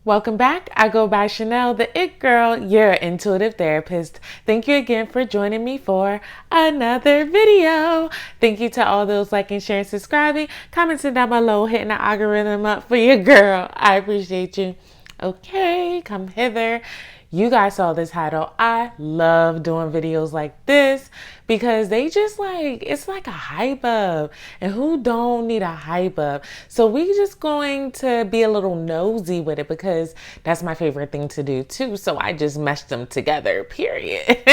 Welcome back. I go by Chanel, the It Girl, your intuitive therapist. Thank you again for joining me for another video. Thank you to all those liking, sharing, subscribing, commenting down below, hitting the algorithm up for your girl. I appreciate you. Okay, come hither. You guys saw this title. I love doing videos like this because they just it's like a hype up. And who don't need a hype up? So we just going to be a little nosy with it because that's my favorite thing to do too. So I just meshed them together, period.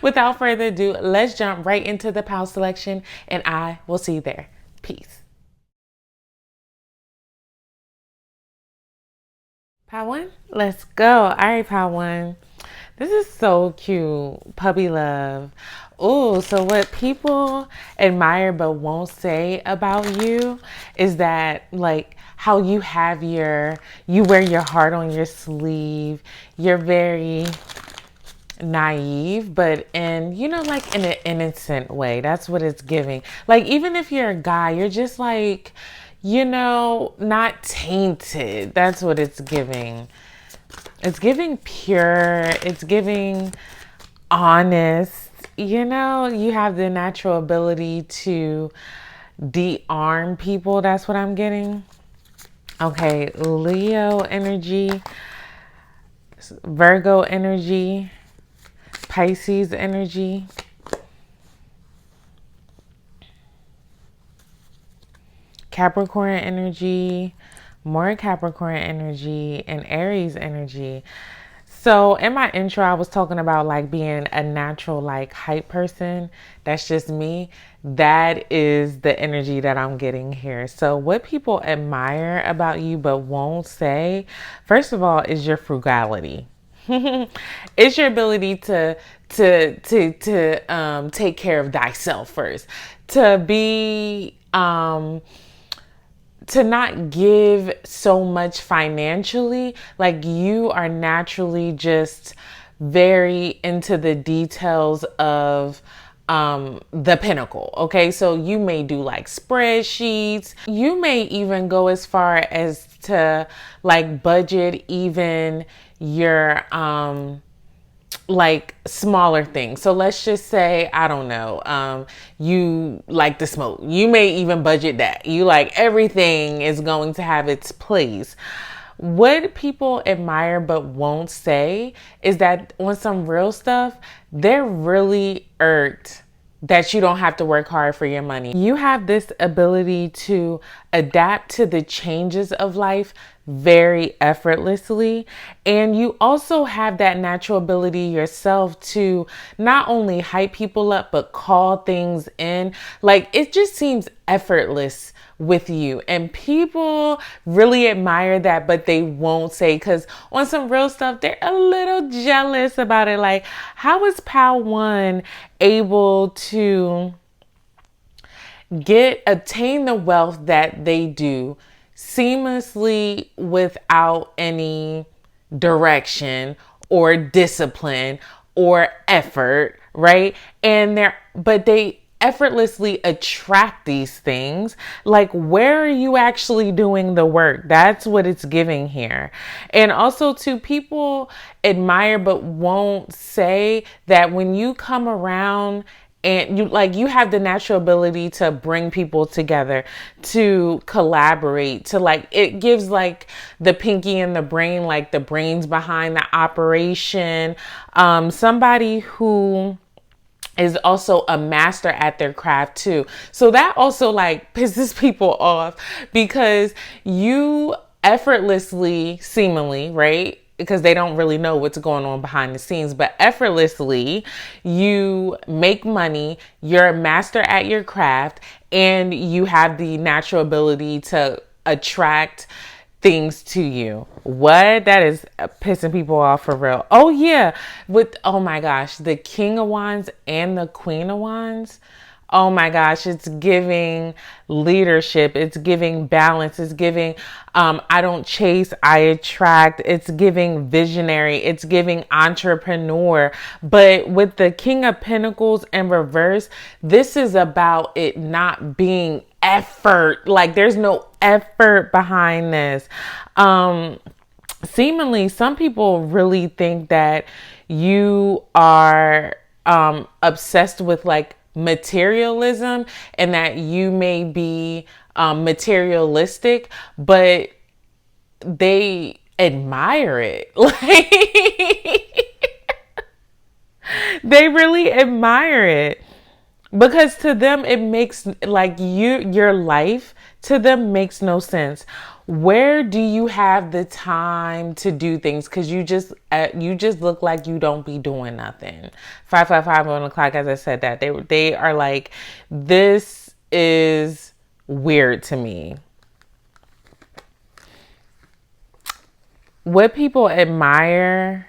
Without further ado, let's jump right into the pal selection and I will see you there. Peace. Pal one, let's go. All right, Pal one. This is so cute. Puppy love. Oh, so what people admire but won't say about you is that how you have you wear your heart on your sleeve. You're very naive, but in an innocent way. That's what it's giving. Even if you're a guy, you're just not tainted. That's what it's giving. It's giving pure. It's giving honest. You have the natural ability to de-arm people. That's what I'm getting. Okay, Leo energy, Virgo energy, Pisces energy, Capricorn energy, more Capricorn energy, and Aries energy. So in my intro, I was talking about being a natural hype person. That's just me. That is the energy that I'm getting here. So what people admire about you but won't say, first of all, is your frugality. It's your ability to take care of thyself first, to be to not give so much financially. You are naturally just very into the details of the pinnacle. Okay, so you may do spreadsheets. You may even go as far as to budget even your smaller things. So let's just say, I don't know, you like to smoke. You may even budget that. You everything is going to have its place. What people admire but won't say is that on some real stuff, they're really irked that you don't have to work hard for your money. You have this ability to adapt to the changes of life very effortlessly. And you also have that natural ability yourself to not only hype people up, but call things in. It just seems effortless with you. And people really admire that, but they won't say, because on some real stuff, they're a little jealous about it. How is Pal One able to obtain the wealth that they do seamlessly without any direction or discipline or effort, right? But they effortlessly attract these things. Where are you actually doing the work? That's what it's giving here. And also too, people admire but won't say that when you come around and you have the natural ability to bring people together, to collaborate, to it gives the pinky and the brain, the brains behind the operation. Somebody who is also a master at their craft too. So that also pisses people off because you effortlessly, seemingly, right? Because they don't really know what's going on behind the scenes, but effortlessly you make money, you're a master at your craft, and you have the natural ability to attract things to you. What? That is pissing people off for real. Oh yeah. Oh my gosh, the King of Wands and the Queen of Wands. Oh my gosh, it's giving leadership. It's giving balance. It's giving, I don't chase, I attract. It's giving visionary. It's giving entrepreneur. But with the King of Pentacles in reverse, this is about it not being effort. There's no effort behind this. seemingly some people really think that you are obsessed with like materialism and that you may be materialistic, but they admire it. Like they really admire it. Because to them, it makes like your life to them makes no sense. Where do you have the time to do things? Because you just look like you don't be doing nothing. 555 on the clock. As I said that they are like, this is weird to me. What people admire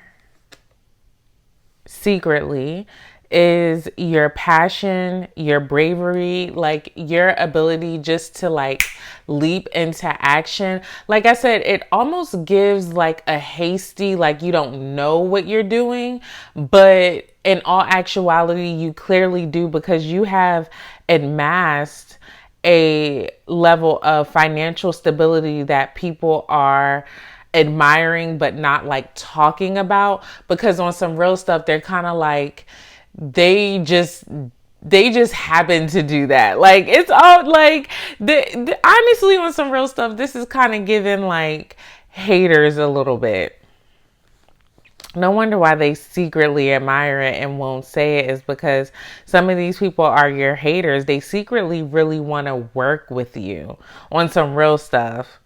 secretly is your passion, your bravery, like your ability just to like leap into action. Like I said, it almost gives like a hasty, like you don't know what you're doing, but in all actuality, you clearly do, because you have amassed a level of financial stability that people are admiring but not like talking about, because on some real stuff they're kind of like they just happen to do that. Like it's all like honestly, on some real stuff, this is kind of giving like haters a little bit. No wonder why they secretly admire it and won't say it, is because some of these people are your haters. They secretly really want to work with you on some real stuff,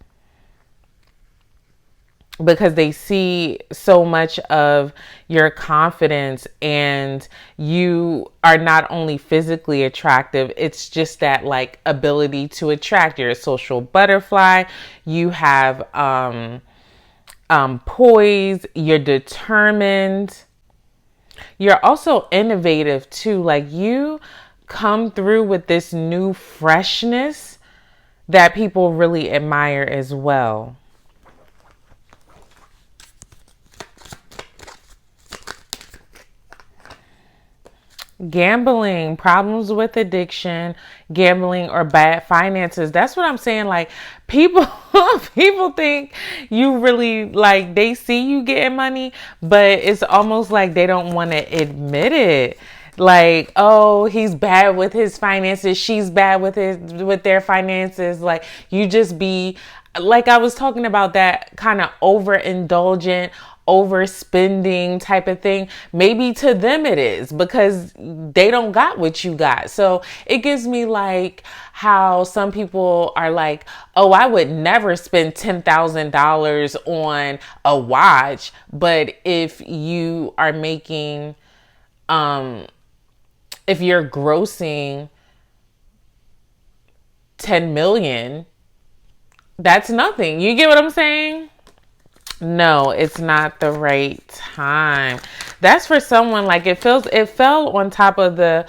because they see so much of your confidence, and you are not only physically attractive, it's just that like ability to attract. You're a social butterfly. You have poise. You're determined. You're also innovative too. Like you come through with this new freshness that people really admire as well. Gambling, problems with addiction, gambling, or bad finances. That's what I'm saying. Like people people think you really like, they see you getting money, but it's almost like they don't want to admit it. Like, oh, he's bad with his finances, she's bad with their finances. Like you just be like, I was talking about that kind of overindulgent, overspending type of thing. Maybe to them it is, because they don't got what you got. So it gives me like how some people are like, oh, I would never spend $10,000 on a watch. But if you are making, if you're grossing 10 million, that's nothing. You get what I'm saying? No, it's not the right time. That's for someone like it fell on top of the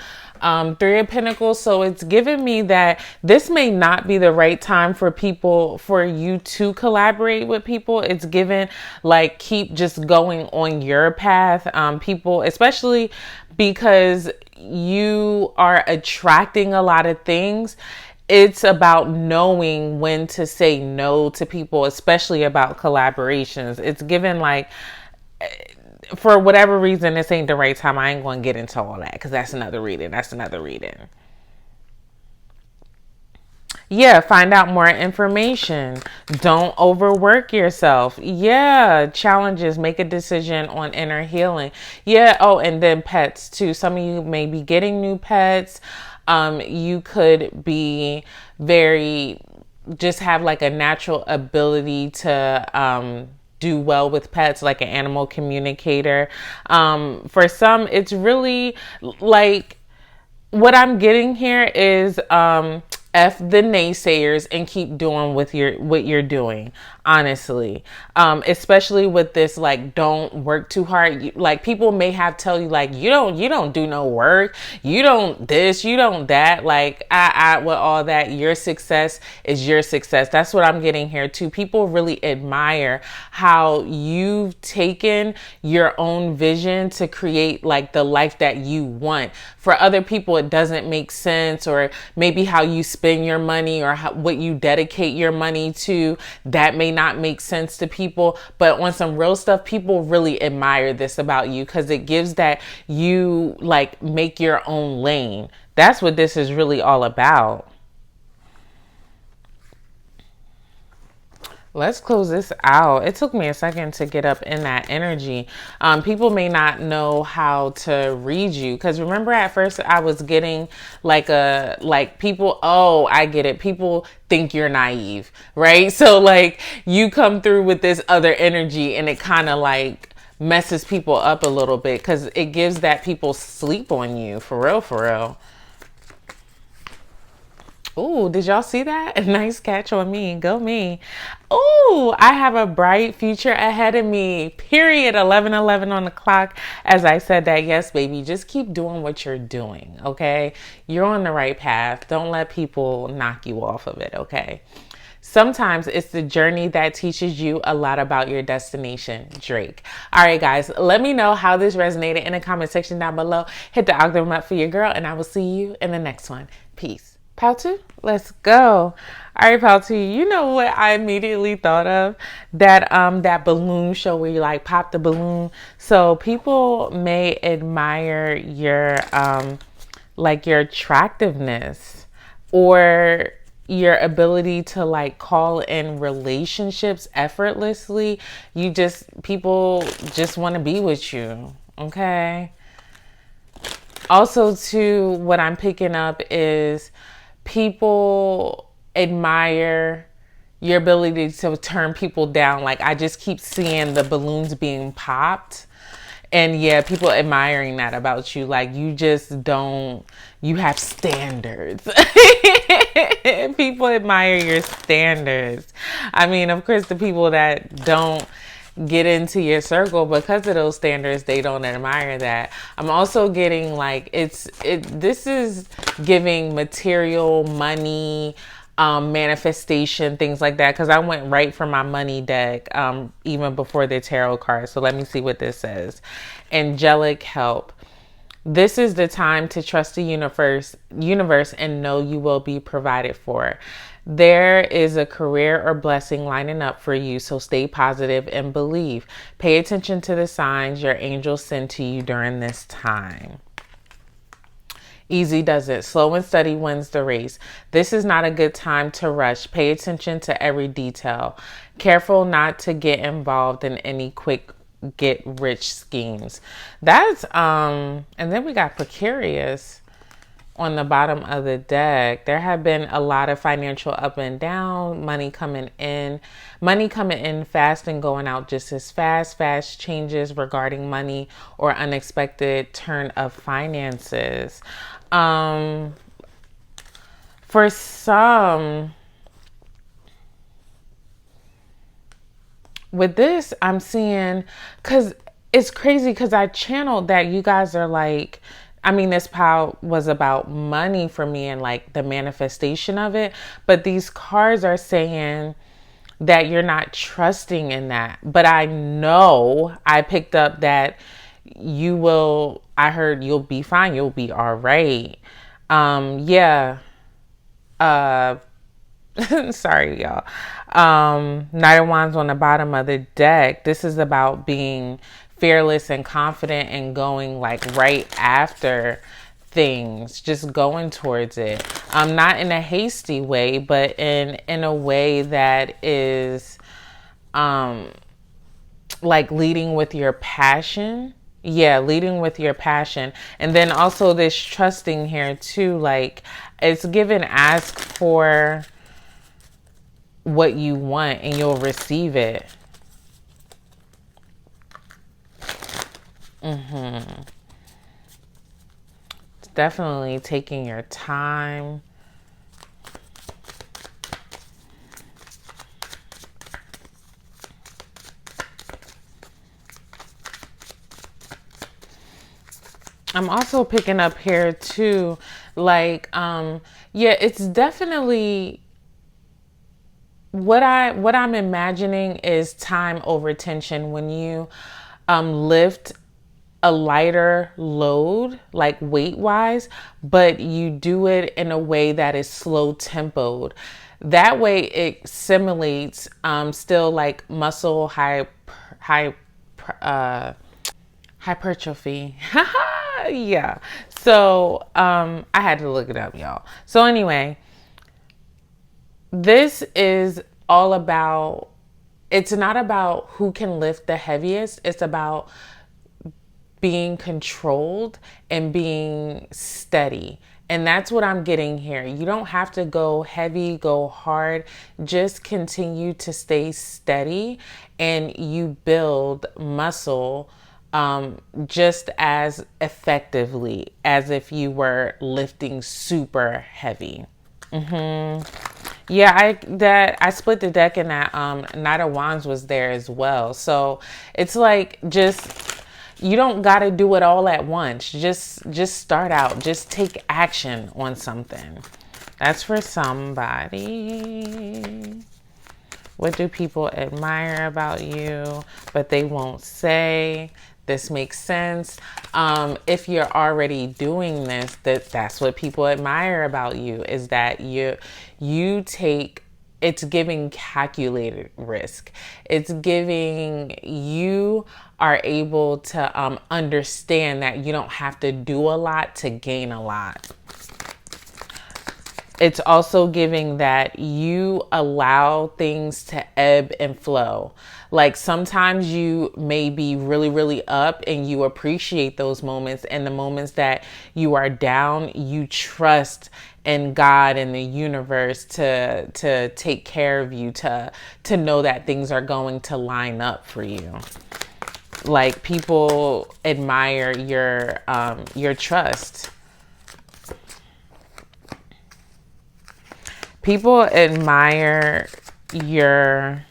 Three of Pentacles. So it's giving me that this may not be the right time for people, for you to collaborate with people. It's given like, keep just going on your path. People, especially because you are attracting a lot of things, it's about knowing when to say no to people, especially about collaborations. It's given like, for whatever reason, this ain't the right time. I ain't going to get into all that, because that's another reading. Yeah, find out more information. Don't overwork yourself. Yeah, challenges, make a decision on inner healing. Yeah, oh, and then pets too. Some of you may be getting new pets. You could be just have like a natural ability to do well with pets, like an animal communicator. For some, it's really like, what I'm getting here is F the naysayers and keep doing what you're doing, honestly. Especially with this, like, don't work too hard. Like, people may have tell you like, you don't do no work, you don't this, you don't that. Like, with all that, your success is your success. That's what I'm getting here too. People really admire how you've taken your own vision to create like the life that you want. For other people, it doesn't make sense, or maybe how you spend spend your money or what you dedicate your money to, that may not make sense to people. But on some real stuff, people really admire this about you because it gives that you like make your own lane. That's what this is really all about. Let's close this out. It took me a second to get up in that energy. People may not know how to read you because remember at first I was getting like people, oh, I get it. People think you're naive, right? So like you come through with this other energy and it kind of like messes people up a little bit because it gives that people sleep on you for real, for real. Ooh, did y'all see that? A nice catch on me. Go me. Ooh, I have a bright future ahead of me. Period. 11:11 on the clock. As I said that, yes, baby. Just keep doing what you're doing, okay? You're on the right path. Don't let people knock you off of it, okay? Sometimes it's the journey that teaches you a lot about your destination, Drake. All right, guys, let me know how this resonated in the comment section down below. Hit the algorithm up for your girl, and I will see you in the next one. Peace. Pal 2, let's go. All right, Pal 2, you know what I immediately thought of? That balloon show where you like pop the balloon. So people may admire your like your attractiveness or your ability to like call in relationships effortlessly. People just want to be with you, okay? Also, too, what I'm picking up is people admire your ability to turn people down. Like I just keep seeing the balloons being popped. And yeah, people admiring that about you. Like you have standards. People admire your standards. I mean, of course, the people that don't get into your circle because of those standards, they don't admire that. I'm also getting like this is giving material, money, manifestation, things like that, because I went right for my money deck even before the tarot card. So let me see what this says. Angelic help. This is the time to trust the universe and know you will be provided for. There is a career or blessing lining up for you, so stay positive and believe. Pay attention to the signs your angels send to you during this time. Easy does it. Slow and steady wins the race. This is not a good time to rush. Pay attention to every detail. Careful not to get involved in any quick get rich schemes. That's and then we got precarious on the bottom of the deck. There have been a lot of financial up and down, money coming in fast and going out just as fast changes regarding money or unexpected turn of finances. For some, with this, I'm seeing, because it's crazy because I channeled that you guys are like, I mean, this pile was about money for me and like the manifestation of it. But these cards are saying that you're not trusting in that. But I know I picked up that I heard you'll be fine. You'll be all right. Yeah. Sorry, y'all. Knight of Wands on the bottom of the deck. This is about being fearless and confident and going like right after things, just going towards it. Not in a hasty way, but in a way that is like leading with your passion. Yeah, leading with your passion. And then also this trusting here too, like it's given ask for what you want and you'll receive it. It's definitely taking your time. I'm also picking up here too, like, yeah, it's definitely what I'm imagining is time over tension when you lift a lighter load, like weight wise, but you do it in a way that is slow tempoed. That way it simulates still like muscle high hypertrophy. Yeah. So I had to look it up, y'all. So anyway, this is all about, it's not about who can lift the heaviest. It's about being controlled and being steady. And that's what I'm getting here. You don't have to go heavy, go hard. Just continue to stay steady and you build muscle just as effectively as if you were lifting super heavy. Yeah, I split the deck and that Knight of Wands was there as well. So it's like just you don't got to do it all at once. Just start out. Just take action on something. That's for somebody. What do people admire about you, but they won't say? This makes sense. If you're already doing this, that's what people admire about you, is that you take, it's giving calculated risk. It's giving, you are able to understand that you don't have to do a lot to gain a lot. It's also giving that you allow things to ebb and flow. Like sometimes you may be really, really up and you appreciate those moments, and the moments that you are down, you trust in God and the universe to take care of you, to know that things are going to line up for you. Like people admire your trust. People admire your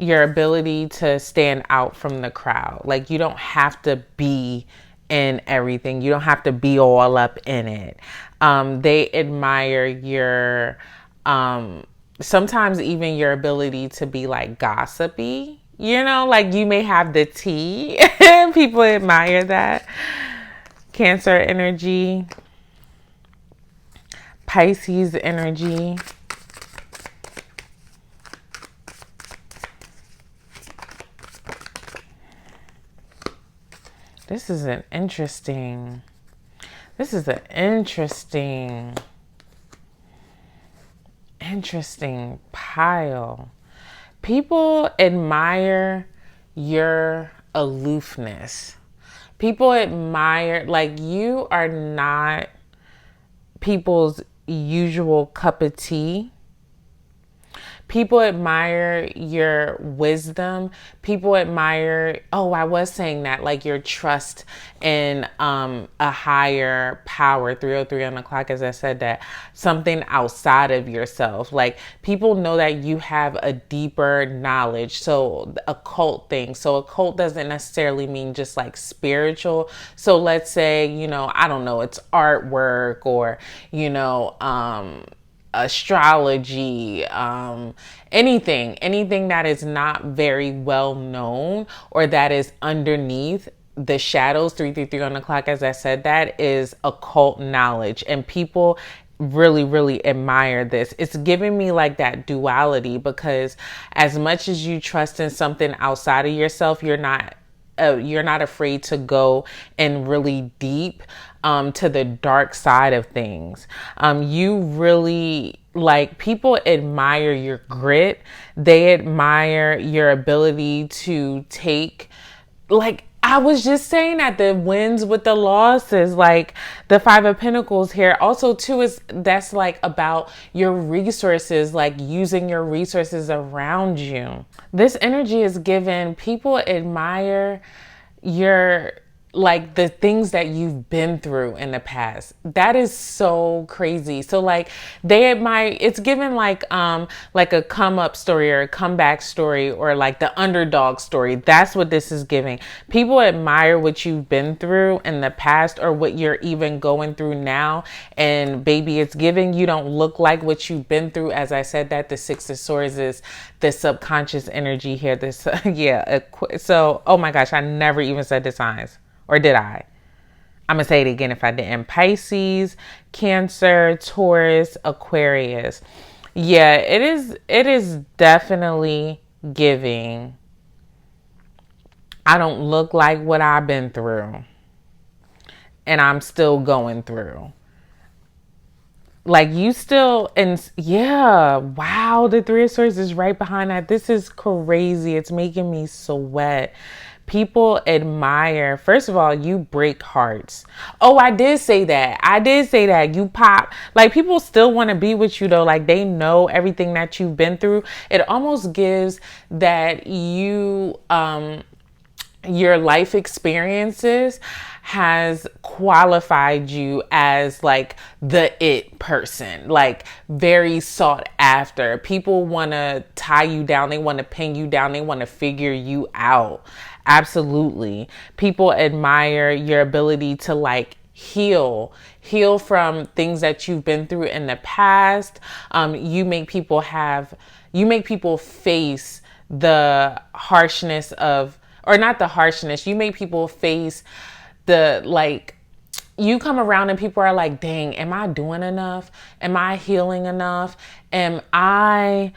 ability to stand out from the crowd. Like you don't have to be in everything. You don't have to be all up in it. They admire your, sometimes even your ability to be like gossipy, you know, like you may have the tea. People admire that. Cancer energy. Pisces energy. This is an interesting pile. People admire your aloofness. People admire, like you are not people's usual cup of tea. People admire your wisdom. People admire, oh, I was saying that, like your trust in a higher power, 303 on the clock, as I said, that something outside of yourself. Like people know that you have a deeper knowledge. So occult thing. So occult doesn't necessarily mean just like spiritual. So let's say, you know, I don't know, it's artwork or, you know, astrology, anything that is not very well known or that is underneath the shadows, 333 on the clock, as I said, that is occult knowledge. And people really, really admire this. It's giving me like that duality, because as much as you trust in something outside of yourself, you're not afraid to go in really deep to the dark side of things. You really, like, people admire your grit. They admire your ability to take, like, I was just saying that the wins with the losses, like the Five of Pentacles here also too, is that's like about your resources, like using your resources around you. This energy is given, people admire your like the things that you've been through in the past. That is so crazy. So like they admire, it's given like a come up story or a comeback story or like the underdog story. That's what this is giving. People admire what you've been through in the past or what you're even going through now. And baby, it's giving you don't look like what you've been through. As I said, that the Six of Swords is the subconscious energy here. This, yeah. So, oh my gosh, I never even said the signs. Or did I? I'm going to say it again if I didn't. Pisces, Cancer, Taurus, Aquarius. Yeah, it is definitely giving. I don't look like what I've been through. And I'm still going through. Like you still, and yeah, wow, the Three of Swords is right behind that. This is crazy. It's making me sweat. People admire, first of all, you break hearts. Oh, I did say that. You pop. Like people still want to be with you though. Like they know everything that you've been through. It almost gives that your life experiences has qualified you as like the it person, like very sought after. People want to tie you down. They want to pin you down. They want to figure you out. Absolutely. People admire your ability to like heal from things that you've been through in the past. You make people face the harshness of, or not the harshness, you make people face the like, you come around and people are like, dang, am I doing enough? Am I healing enough? Am I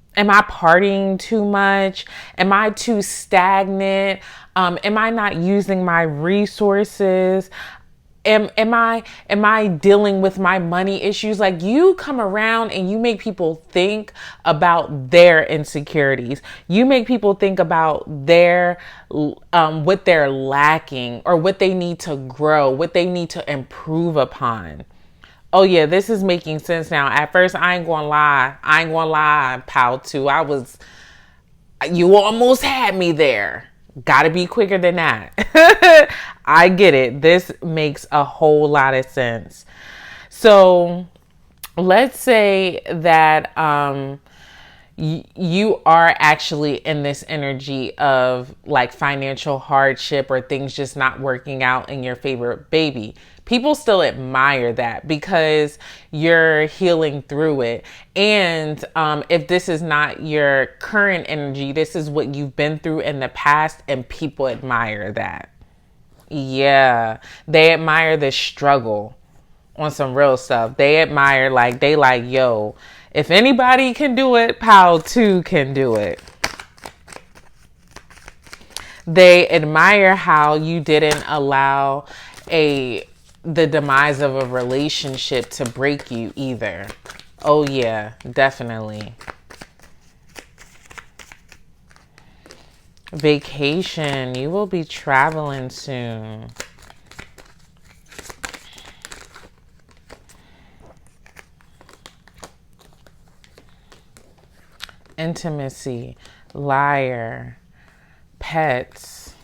partying too much? Am I too stagnant? Am I not using my resources? Am I dealing with my money issues? Like you come around and you make people think about their insecurities. You make people think about their what they're lacking or what they need to grow, what they need to improve upon. Oh yeah, this is making sense now. At first, I ain't gonna lie, pal too. You almost had me there. Gotta be quicker than that. I get it. This makes a whole lot of sense. So let's say that you are actually in this energy of like financial hardship or things just not working out in your favor, baby. People still admire that because you're healing through it. And if this is not your current energy, this is what you've been through in the past, and people admire that. Yeah, they admire the struggle on some real stuff. They admire, like, they like, yo, if anybody can do it, Pal too can do it. They admire how you didn't allow the demise of a relationship to break you either. Oh yeah, definitely. Vacation. You will be traveling soon. Intimacy. Liar. Pets.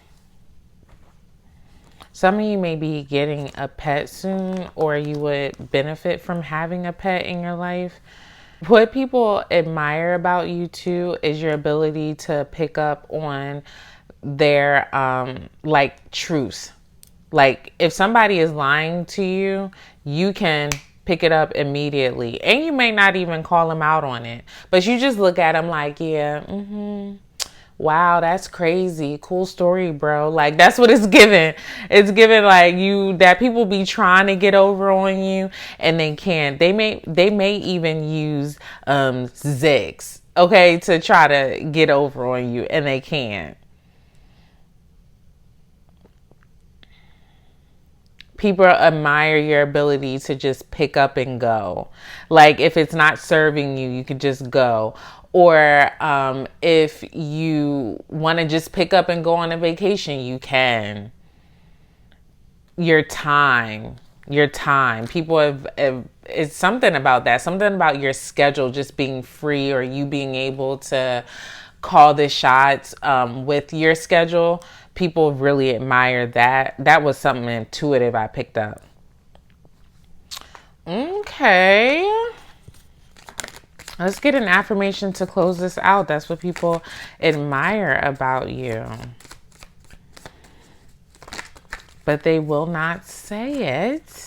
Some of you may be getting a pet soon, or you would benefit from having a pet in your life. What people admire about you too is your ability to pick up on their like truths. Like if somebody is lying to you, you can pick it up immediately. And you may not even call them out on it, but you just look at them like, yeah, wow, that's crazy. Cool story, bro. Like that's what it's given. It's given like that people be trying to get over on you and they can't. They may even use zigs, okay, to try to get over on you, and they can't. People admire your ability to just pick up and go. Like if it's not serving you, you could just go. Or if you want to just pick up and go on a vacation, you can. Your time. People have, it's something about that. Something about your schedule just being free, or you being able to call the shots with your schedule. People really admire that. That was something intuitive I picked up. Okay. Let's get an affirmation to close this out. That's what people admire about you. But they will not say it.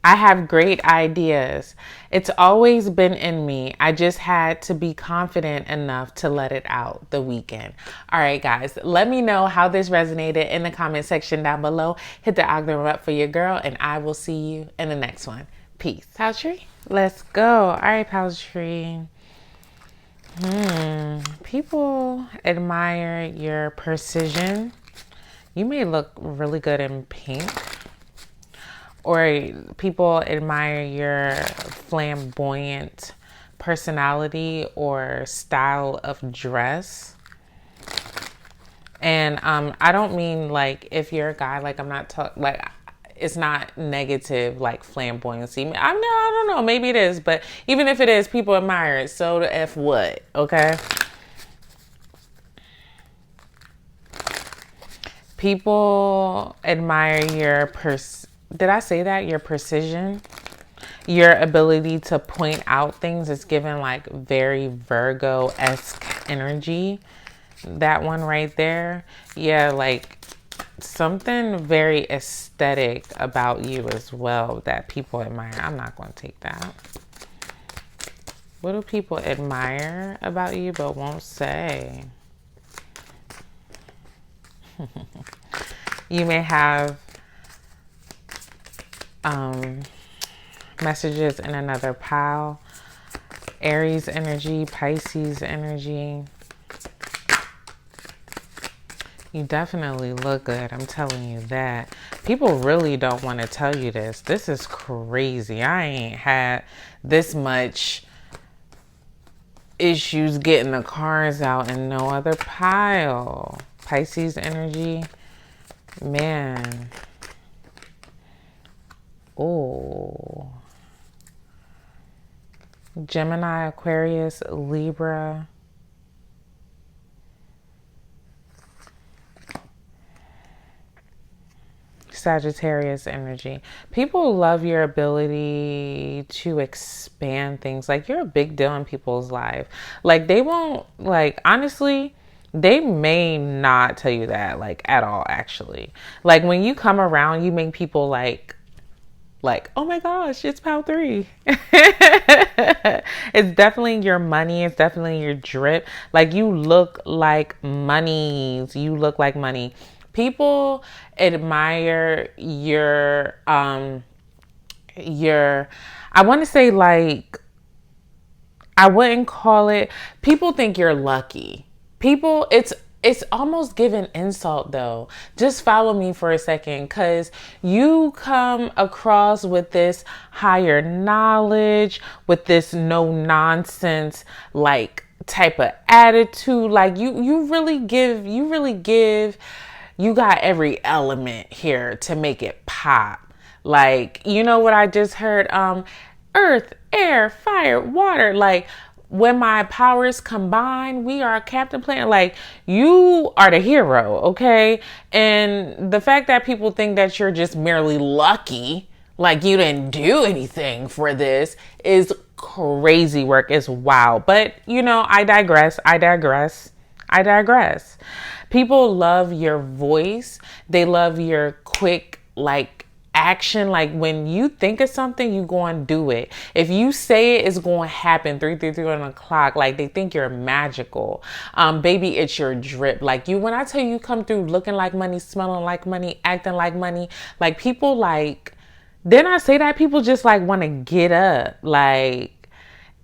I have great ideas. It's always been in me. I just had to be confident enough to let it out the weekend. All right, guys, let me know how this resonated in the comment section down below. Hit the algorithm up for your girl, and I will see you in the next one. Peace. Paltry, let's go. All right, Paltry. People admire your precision. You may look really good in pink. Or people admire your flamboyant personality or style of dress. And I don't mean like if you're a guy, like I'm not talking like it's not negative like flamboyancy. I don't know, maybe it is, but even if it is, people admire it. So the F what, okay? People admire your did I say that? Your precision, your ability to point out things is given like very Virgo-esque energy. That one right there. Yeah, like something very aesthetic about you as well that people admire. I'm not going to take that. What do people admire about you but won't say? You may have messages in another pile. Aries energy, Pisces energy. You definitely look good. I'm telling you that. People really don't want to tell you this. This is crazy. I ain't had this much issues getting the cards out in no other pile. Pisces energy. Man. Oh. Gemini, Aquarius, Libra. Sagittarius energy. People love your ability to expand things. Like you're a big deal in people's life. Like they won't, like honestly, they may not tell you that like at all actually. Like when you come around, you make people like, oh my gosh, it's Pal 3. It's definitely your money. It's definitely your drip. Like you look like money. You look like money. People admire your, I want to say like, I wouldn't call it, people think you're lucky. People, it's almost given insult though. Just follow me for a second because you come across with this higher knowledge, with this no nonsense, like type of attitude. Like you really give, you got every element here to make it pop. Like, you know what I just heard? Earth, air, fire, water. Like, when my powers combine, we are Captain Planet. Like, you are the hero, okay? And the fact that people think that you're just merely lucky, like you didn't do anything for this, is crazy work. It's wild. But, you know, I digress. People love your voice. They love your quick, like, action. Like when you think of something, you go and do it. If you say it, it's going to happen. 3 on the clock. Like they think you're magical. Baby, it's your drip. Like you, when I tell you come through looking like money, smelling like money, acting like money, like people like, then I say that people just like want to get up. Like,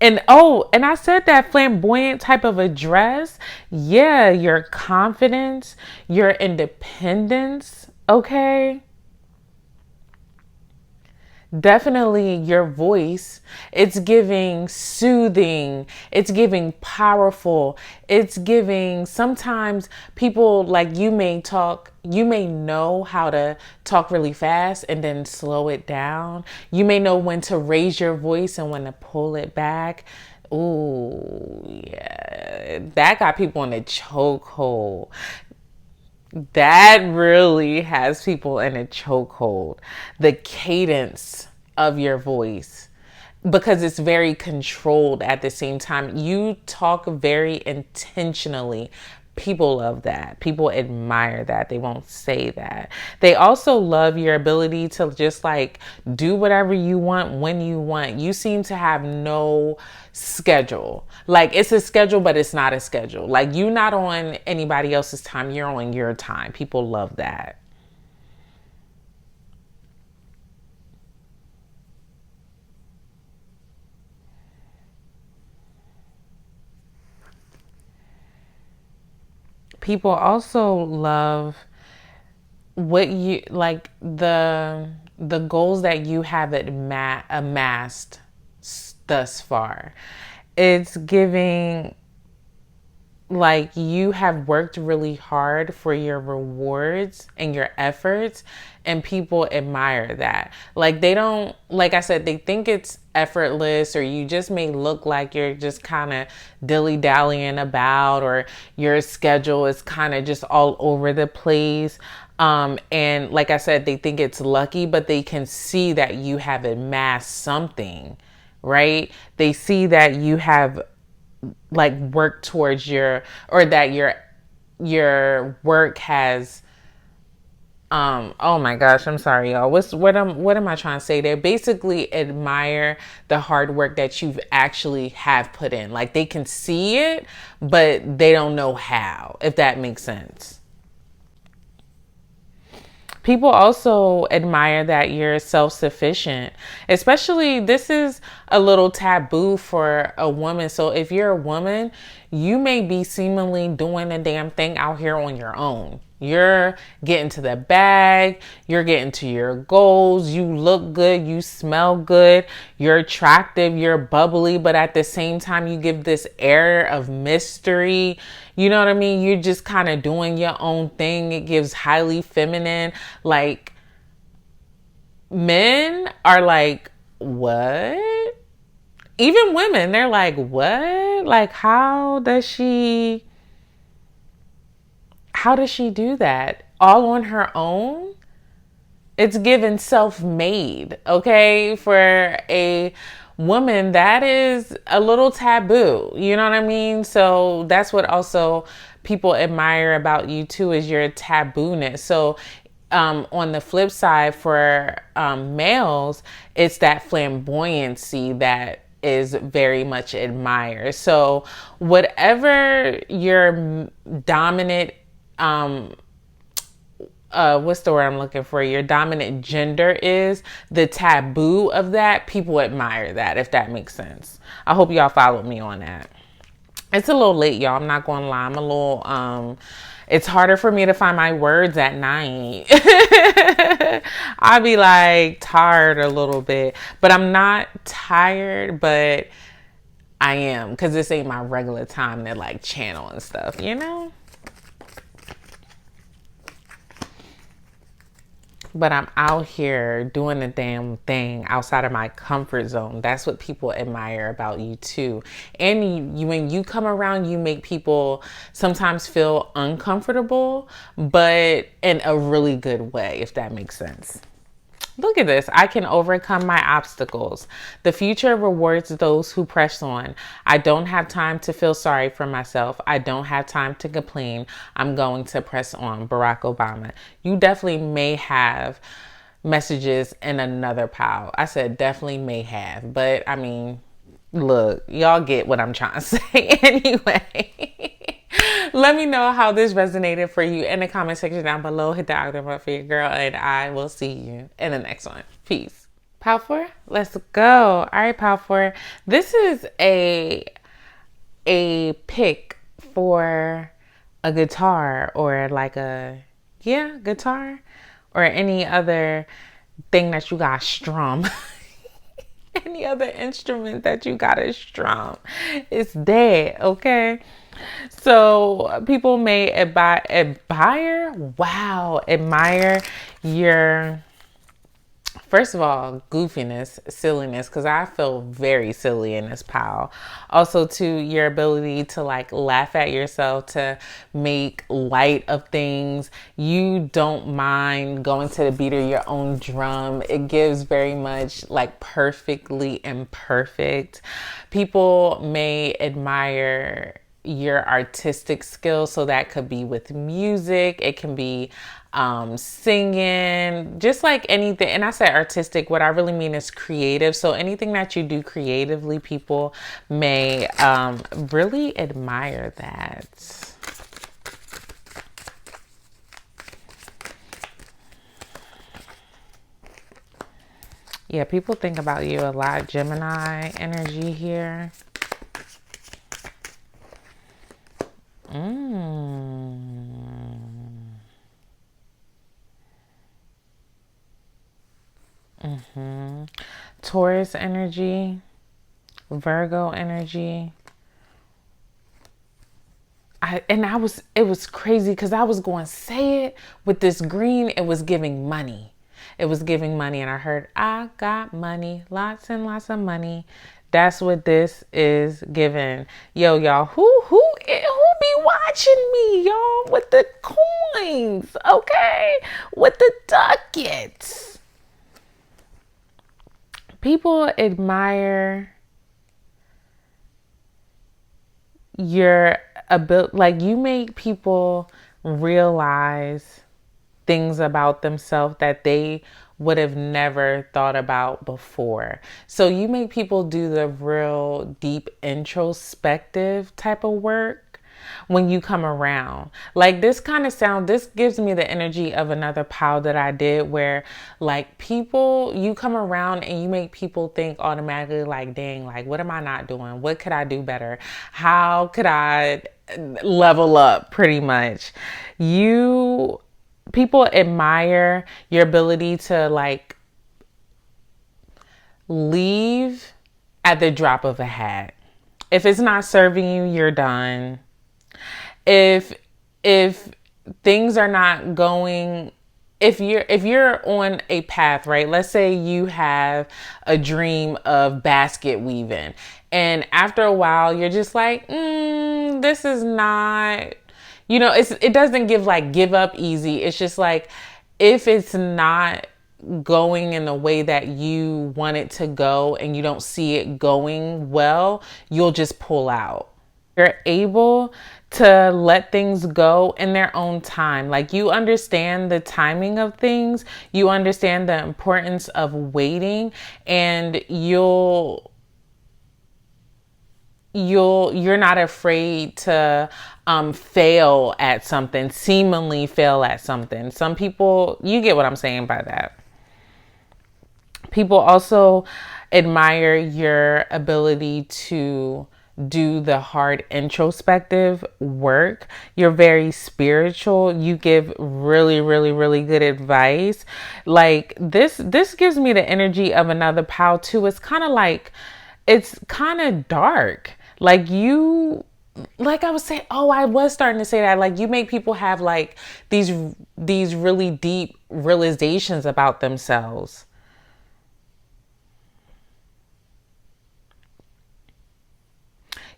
and I said that flamboyant type of a dress. Yeah, your confidence, your independence, okay? Definitely your voice. It's giving soothing. It's giving powerful. It's giving, sometimes people like you may know how to talk really fast and then slow it down. You may know when to raise your voice and when to pull it back. Ooh, yeah. That got people in a chokehold. That really has people in a chokehold. The cadence of your voice, because it's very controlled at the same time. You talk very intentionally. People love that. People admire that. They won't say that. They also love your ability to just like do whatever you want when you want. You seem to have no schedule. Like it's a schedule, but it's not a schedule. Like you're not on anybody else's time. You're on your time. People love that. People also love what you like, the goals that you have amassed thus far. It's giving like you have worked really hard for your rewards and your efforts, and people admire that. Like they don't, like I said, they think it's effortless, or you just may look like you're just kind of dilly-dallying about, or your schedule is kind of just all over the place. And like I said, they think it's lucky, but they can see that you have amassed something, right? They see that you have like work towards your, or that your work has oh my gosh, I'm sorry y'all, what am I trying to say there? Basically admire the hard work that you've actually have put in. Like they can see it, but they don't know how, if that makes sense. People also admire that you're self-sufficient. Especially, this is a little taboo for a woman. So if you're a woman, you may be seemingly doing a damn thing out here on your own. You're getting to the bag, you're getting to your goals, you look good, you smell good, you're attractive, you're bubbly, but at the same time, you give this air of mystery. You know what I mean? You're just kind of doing your own thing. It gives highly feminine. Like, men are like, what? Even women, they're like, what? Like, how does she do that all on her own? It's given self-made, okay? For a woman, that is a little taboo. You know what I mean? So that's what also people admire about you too, is your tabooness. So on the flip side, for males, it's that flamboyancy that is very much admired. So whatever your dominant what's the word I'm looking for? Your dominant gender is, the taboo of that, people admire that, if that makes sense. I hope y'all followed me on that. It's a little late, y'all. I'm not going to lie. I'm a little, it's harder for me to find my words at night. I'll be like tired a little bit, but I'm not tired, but I am, because this ain't my regular time to like channel and stuff, you know? But I'm out here doing the damn thing outside of my comfort zone. That's what people admire about you too. And when you come around, you make people sometimes feel uncomfortable, but in a really good way, if that makes sense. Look at this. I can overcome my obstacles. The future rewards those who press on. I don't have time to feel sorry for myself. I don't have time to complain. I'm going to press on. Barack Obama. You definitely may have messages in another pile. I said definitely may have, but I mean, look, y'all get what I'm trying to say anyway. Let me know how this resonated for you in the comment section down below. Hit the octave for your girl, and I will see you in the next one. Peace. Pile 4, let's go. All right, Pile 4. This is a pick for a guitar, or like guitar, or any other thing that you got strum. Any other instrument that you gotta strum. It's dead, okay? So people may admire your First of all, goofiness, silliness, because I feel very silly in this pile. Also, to your ability to like laugh at yourself, to make light of things. You don't mind going to the beat of your own drum. It gives very much like perfectly imperfect. People may admire your artistic skills. So that could be with music, it can be singing, just like anything. And I say artistic, what I really mean is creative. So anything that you do creatively, people may really admire that. Yeah, people think about you a lot. Gemini energy here. Taurus energy, Virgo energy. It was crazy because I was going to say it with this green. It was giving money. It was giving money. And I heard, I got money, lots and lots of money. That's what this is giving. Yo, y'all, who be watching me, y'all, with the coins, okay? With the ducats. People admire your ability, like you make people realize things about themselves that they would have never thought about before. So you make people do the real deep introspective type of work when you come around. Like this gives me the energy of another pile that I did where like people, you come around and you make people think automatically like, dang, like what am I not doing? What could I do better? How could I level up pretty much? People admire your ability to like leave at the drop of a hat. If it's not serving you, you're done. If things are not going, if you're on a path, right? Let's say you have a dream of basket weaving, and after a while you're just like, this is not, it doesn't give up easy. It's just like, if it's not going in the way that you want it to go and you don't see it going well, you'll just pull out. You're able to let things go in their own time. Like you understand the timing of things, you understand the importance of waiting, and you're not afraid to fail at something, seemingly fail at something. Some people, you get what I'm saying by that. People also admire your ability to do the hard introspective work. You're very spiritual. You give really, really, really good advice. Like this gives me the energy of another pal too. It's kind of dark. Like I was saying, I was starting to say that, like you make people have like these really deep realizations about themselves.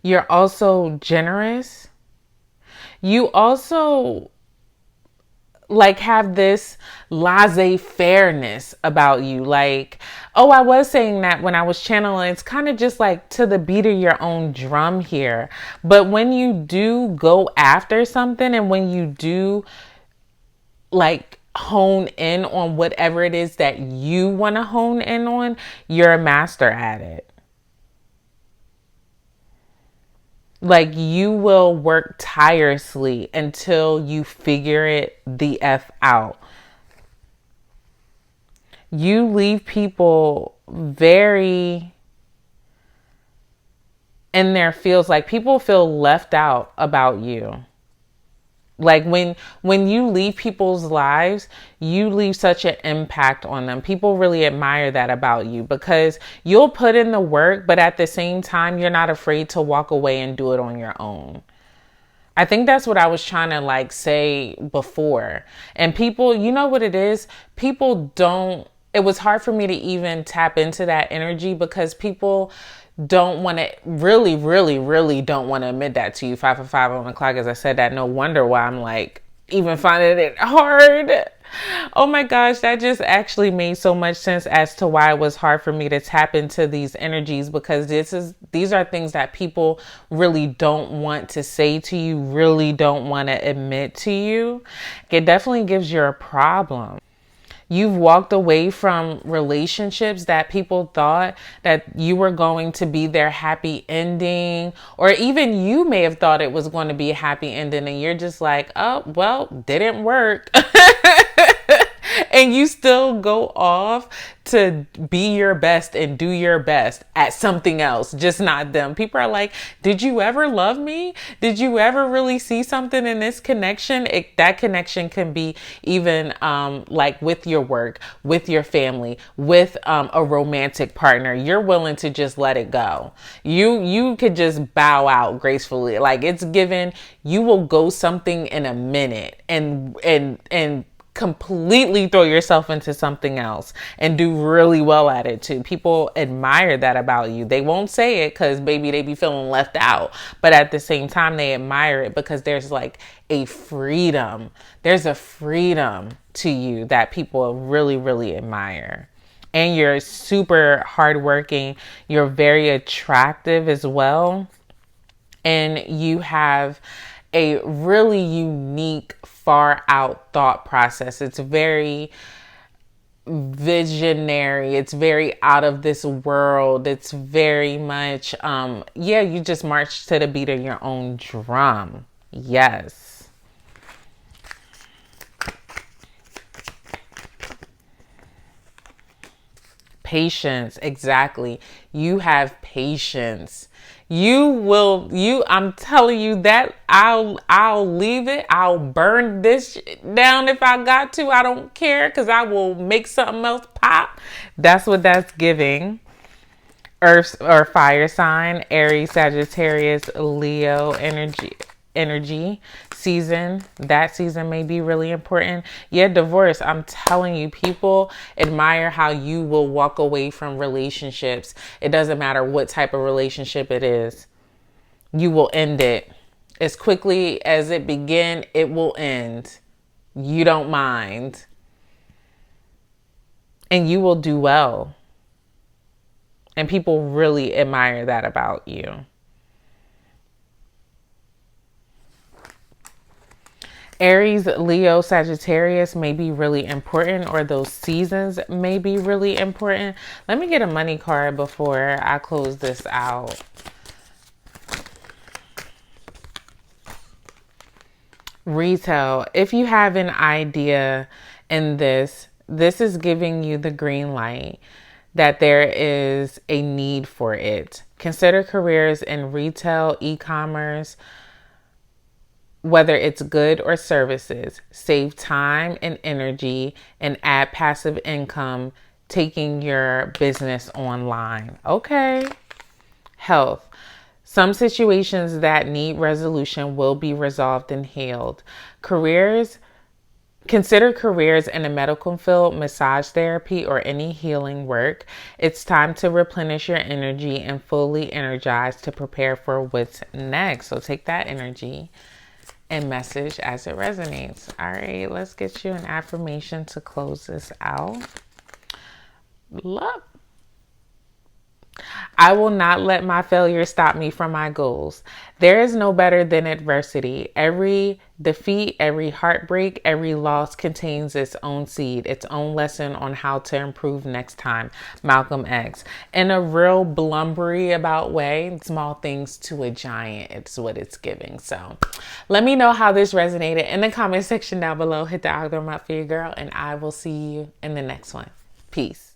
You're also generous. You also like have this laissez-fairness about you. Like, I was saying that when I was channeling, it's kind of just like to the beat of your own drum here. But when you do go after something, and when you do like hone in on whatever it is that you want to hone in on, you're a master at it. Like you will work tirelessly until you figure it the F out. You leave people very in their feels, like people feel left out about you. Like when you leave people's lives, you leave such an impact on them. People really admire that about you because you'll put in the work, but at the same time, you're not afraid to walk away and do it on your own. I think that's what I was trying to like say before. And people, you know what it is? People don't it was hard for me to even tap into that energy because people don't want to really don't want to admit that to you. 5 for 5 on the clock. As I said that, no wonder why I'm like even finding it hard. Oh my gosh, that just actually made so much sense as to why it was hard for me to tap into these energies, because these are things that people really don't want to say to you, really don't want to admit to you. It definitely gives you a problem. You've walked away from relationships that people thought that you were going to be their happy ending, or even you may have thought it was going to be a happy ending, and you're just like, oh, well, didn't work. And you still go off to be your best and do your best at something else, just not them. People are like, did you ever love me? Did you ever really see something in this connection? That connection can be even like with your work, with your family, with a romantic partner. You're willing to just let it go. You could just bow out gracefully. Like, it's given, you will go something in a minute and completely throw yourself into something else and do really well at it too. People admire that about you. They won't say it because baby, they be feeling left out. But at the same time, they admire it because there's like a freedom. There's a freedom to you that people really admire. And you're super hardworking. You're very attractive as well. And you have a really unique, far out thought process. It's very visionary. It's very out of this world. It's very much, you just march to the beat of your own drum. Yes. Patience. Exactly. You have patience. I'm telling you that I'll leave it. I'll burn this down if I got to. I don't care, because I will make something else pop. That's what that's giving. Earth or fire sign, Aries, Sagittarius, Leo energy season. That season may be really important. Yeah, divorce. I'm telling you, people admire how you will walk away from relationships. It doesn't matter what type of relationship it is. You will end it as quickly as it began. It will end. You don't mind, and you will do well. And people really admire that about you. Aries, Leo, Sagittarius may be really important, or those seasons may be really important. Let me get a money card before I close this out. Retail. If you have an idea in this is giving you the green light that there is a need for it. Consider careers in retail, e-commerce, whether it's good or services. Save time and energy and add passive income taking your business online. Okay. Health. Some situations that need resolution will be resolved and healed. Careers. Consider careers in the medical field, massage therapy, or any healing work. It's time to replenish your energy and fully energize to prepare for what's next. So take that energy and message as it resonates. All right, let's get you an affirmation to close this out. Love. I will not let my failure stop me from my goals. There is no better than adversity. Every defeat, every heartbreak, every loss contains its own seed, its own lesson on how to improve next time. Malcolm X. In a real blumbery about way, small things to a giant. It's what it's giving. So let me know how this resonated in the comment section down below. Hit the algorithm up for your girl, and I will see you in the next one. Peace.